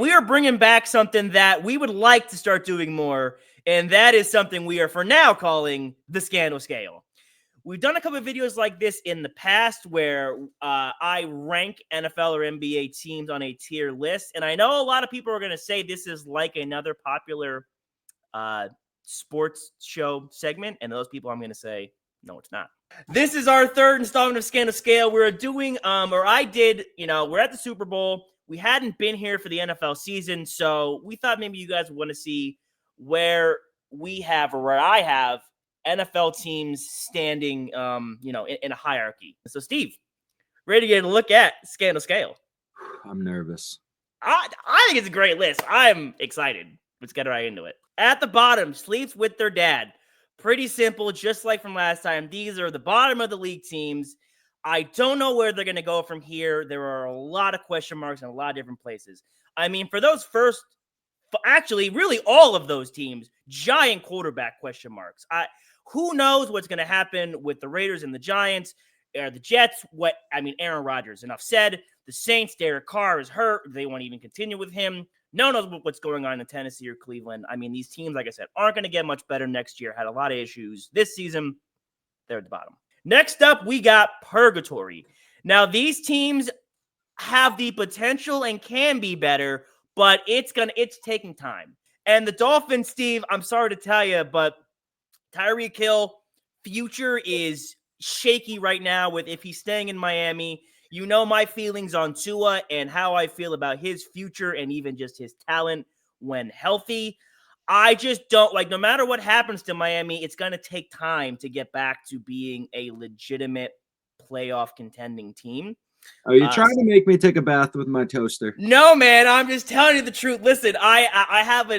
We are bringing back something that we would like to start doing more, and that is something we are for now calling the Scandle Scale. We've done a couple of videos like this in the past where I rank NFL or NBA teams on a tier list, and I know a lot of people are going to say this is like another popular sports show segment, and those people I'm going to say, no, it's not. This is our third installment of Scandle Scale. We're doing, we're at the Super Bowl. We hadn't been here for the NFL season, so we thought maybe you guys would want to see where we have, or where I have, NFL teams standing, in a hierarchy. So, Steve, ready to get a look at Scandle Scale? I'm nervous. I think it's a great list. I'm excited. Let's get right into it. At the bottom, sleeps with their dad. Pretty simple, just like from last time. These are the bottom of the league teams. I don't know where they're going to go from here. There are a lot of question marks in a lot of different places. I mean, for those really all of those teams, giant quarterback question marks. Who knows what's going to happen with the Raiders and the Giants, or the Jets? Aaron Rodgers, enough said. The Saints, Derek Carr is hurt. They won't even continue with him. No one knows what's going on in Tennessee or Cleveland. I mean, these teams, like I said, aren't going to get much better next year. Had a lot of issues this season. They're at the bottom. Next up, we got Purgatory. Now, these teams have the potential and can be better, but it's taking time. And the Dolphins, Steve, I'm sorry to tell you, but Tyreek Hill future is shaky right now with if he's staying in Miami. You know my feelings on Tua and how I feel about his future and even just his talent when healthy. I just don't no matter what happens to Miami, it's going to take time to get back to being a legitimate playoff contending team. Are you trying to make me take a bath with my toaster? No, man. I'm just telling you the truth. Listen, I have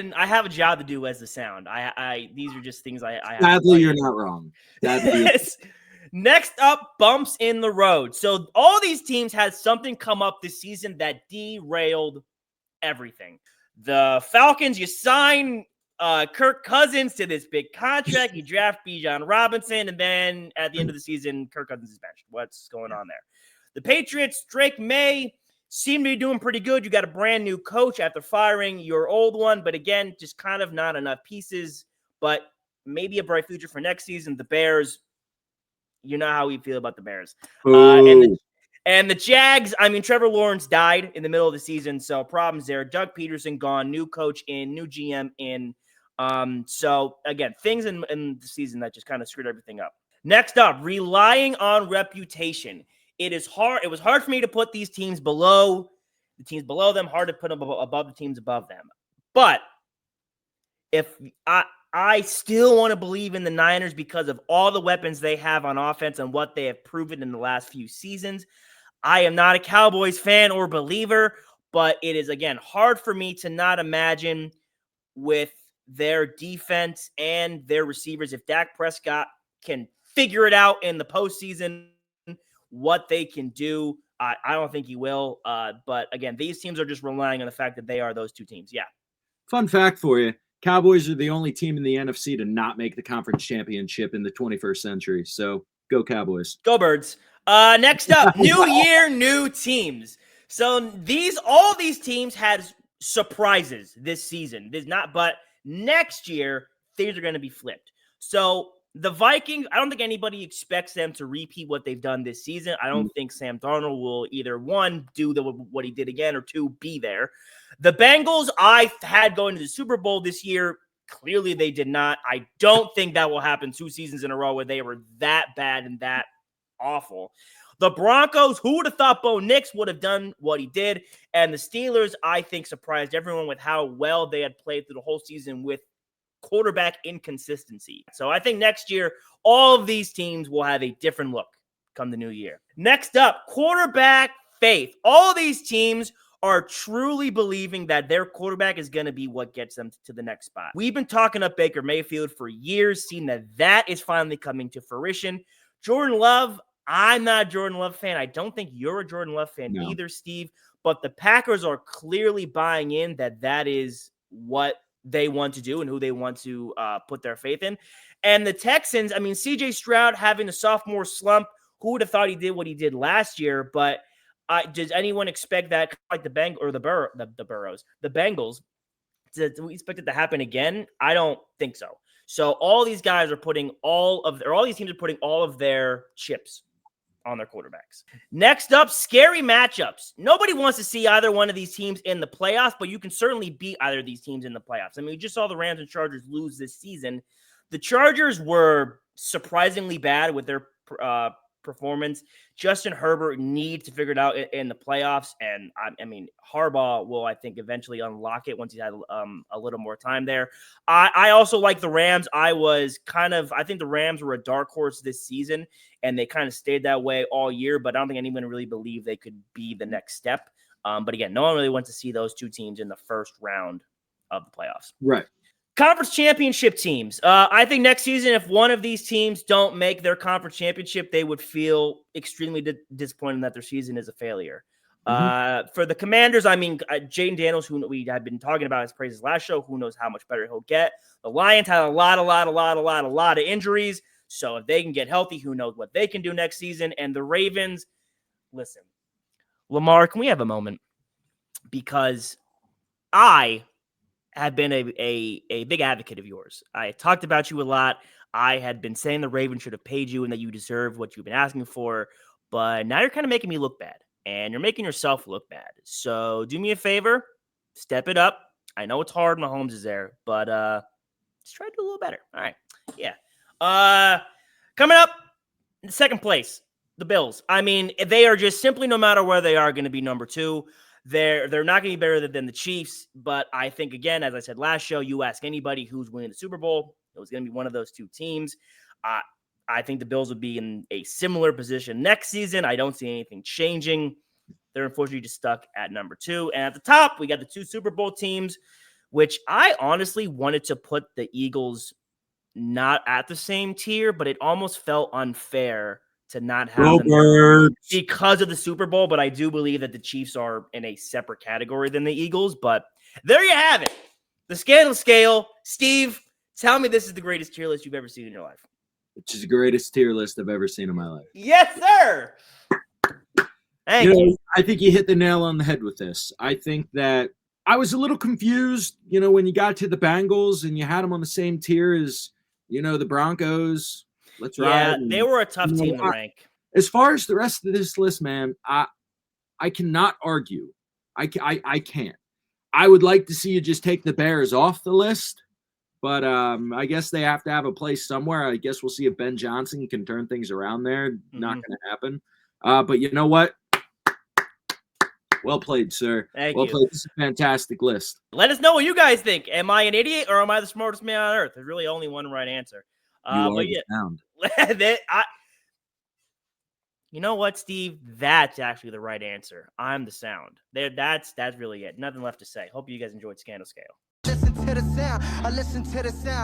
a job to do as the sound. These are just things I have. Sadly, you're not wrong. Next up, bumps in the road. So all these teams had something come up this season that derailed everything. The Falcons, you sign Kirk Cousins to this big contract. You draft Bijan Robinson, and then at the end of the season, Kirk Cousins is benched. What's going on there? The Patriots, Drake May, seem to be doing pretty good. You got a brand new coach after firing your old one, but again, just kind of not enough pieces, but maybe a bright future for next season. The Bears, you know how we feel about the Bears. And the Jags, I mean, Trevor Lawrence died in the middle of the season, so problems there. Doug Peterson gone, new coach in, new GM in. So, again, things in the season that just kind of screwed everything up. Next up, relying on reputation. It was hard for me to put these teams below the teams below them, hard to put them above the teams above them. But if I still want to believe in the Niners because of all the weapons they have on offense and what they have proven in the last few seasons. I am not a Cowboys fan or believer, but it is, again, hard for me to not imagine with their defense and their receivers, if Dak Prescott can figure it out in the postseason, what they can do. I don't think he will. But again, these teams are just relying on the fact that they are those two teams. Yeah. Fun fact for you. Cowboys are the only team in the NFC to not make the conference championship in the 21st century. So go Cowboys. Go Birds. Next up, new year, new teams. So all these teams had surprises this season. But next year, things are going to be flipped. So the Vikings, I don't think anybody expects them to repeat what they've done this season. I don't think Sam Darnold will either, one, do what he did again, or two, be there. The Bengals, I had going to the Super Bowl this year. Clearly, they did not. I don't think that will happen 2 seasons in a row where they were that bad and that awful. The Broncos, who would have thought Bo Nix would have done what he did? And the Steelers, I think, surprised everyone with how well they had played through the whole season with quarterback inconsistency. So I think next year, all of these teams will have a different look come the new year. Next up, quarterback faith. All these teams are truly believing that their quarterback is going to be what gets them to the next spot. We've been talking up Baker Mayfield for years, seeing that is finally coming to fruition. Jordan Love, I'm not a Jordan Love fan. I don't think you're a Jordan Love fan either, Steve. But the Packers are clearly buying in that is what they want to do and who they want to put their faith in. And the Texans, I mean, C.J. Stroud having a sophomore slump, who would have thought he did what he did last year? But Does anyone expect that, like the Bengals, do we expect it to happen again? I don't think so. So all these guys are putting all these teams are putting all of their chips on their quarterbacks. Next up, scary matchups. Nobody wants to see either one of these teams in the playoffs, but you can certainly beat either of these teams in the playoffs. I mean, we just saw the Rams and Chargers lose this season. The Chargers were surprisingly bad with their performance. Justin Herbert needs to figure it out in the playoffs, and I mean, Harbaugh will, I think, eventually unlock it once he's had a little more time there. I also like the Rams. I think the Rams were a dark horse this season, and they kind of stayed that way all year, but I don't think anyone really believed they could be the next step. But again, no one really wants to see those two teams in the first round of the playoffs. Right. Conference championship teams. I think next season, if one of these teams don't make their conference championship, they would feel extremely disappointed that their season is a failure. For the Commanders, I mean, Jaden Daniels, who we have been talking about his praises last show, who knows how much better he'll get. The Lions had a lot of injuries. So if they can get healthy, who knows what they can do next season. And the Ravens, listen, Lamar, can we have a moment? Because I have been a big advocate of yours. I talked about you a lot. I had been saying the Ravens should have paid you and that you deserve what you've been asking for, but now you're kind of making me look bad, and you're making yourself look bad. So do me a favor, step it up. I know it's hard, Mahomes is there, but just try to do a little better. All right, yeah. Coming up in second place, the Bills. I mean, they are just simply, no matter where they are, going to be number 2. They're not going to be better than the Chiefs, but I think, again, as I said last show, you ask anybody who's winning the Super Bowl, it was going to be one of those two teams. I think the Bills would be in a similar position next season. I don't see anything changing. They're unfortunately just stuck at number 2. And at the top, we got the 2 Super Bowl teams, which I honestly wanted to put the Eagles not at the same tier, but it almost felt unfair to not have them because of the Super Bowl, but I do believe that the Chiefs are in a separate category than the Eagles. But there you have it. The Scandle Scale. Steve, tell me this is the greatest tier list you've ever seen in your life. Which is the greatest tier list I've ever seen in my life. Yes, sir. Thank you. I think you hit the nail on the head with this. I think that I was a little confused, when you got to the Bengals and you had them on the same tier as, the Broncos. Let's ride. Yeah, they were a tough team to rank. As far as the rest of this list, man, I cannot argue. I can't. I would like to see you just take the Bears off the list, but I guess they have to have a place somewhere. I guess we'll see if Ben Johnson can turn things around there. Not going to happen. But you know what? Well played, sir. Thank you. Well played. This is a fantastic list. Let us know what you guys think. Am I an idiot or am I the smartest man on earth? There's really only one right answer. Sound. You know what, Steve? That's actually the right answer. I'm the sound. That's really it. Nothing left to say. Hope you guys enjoyed Scandle Scale. Listen to the sound. I listen to the sound.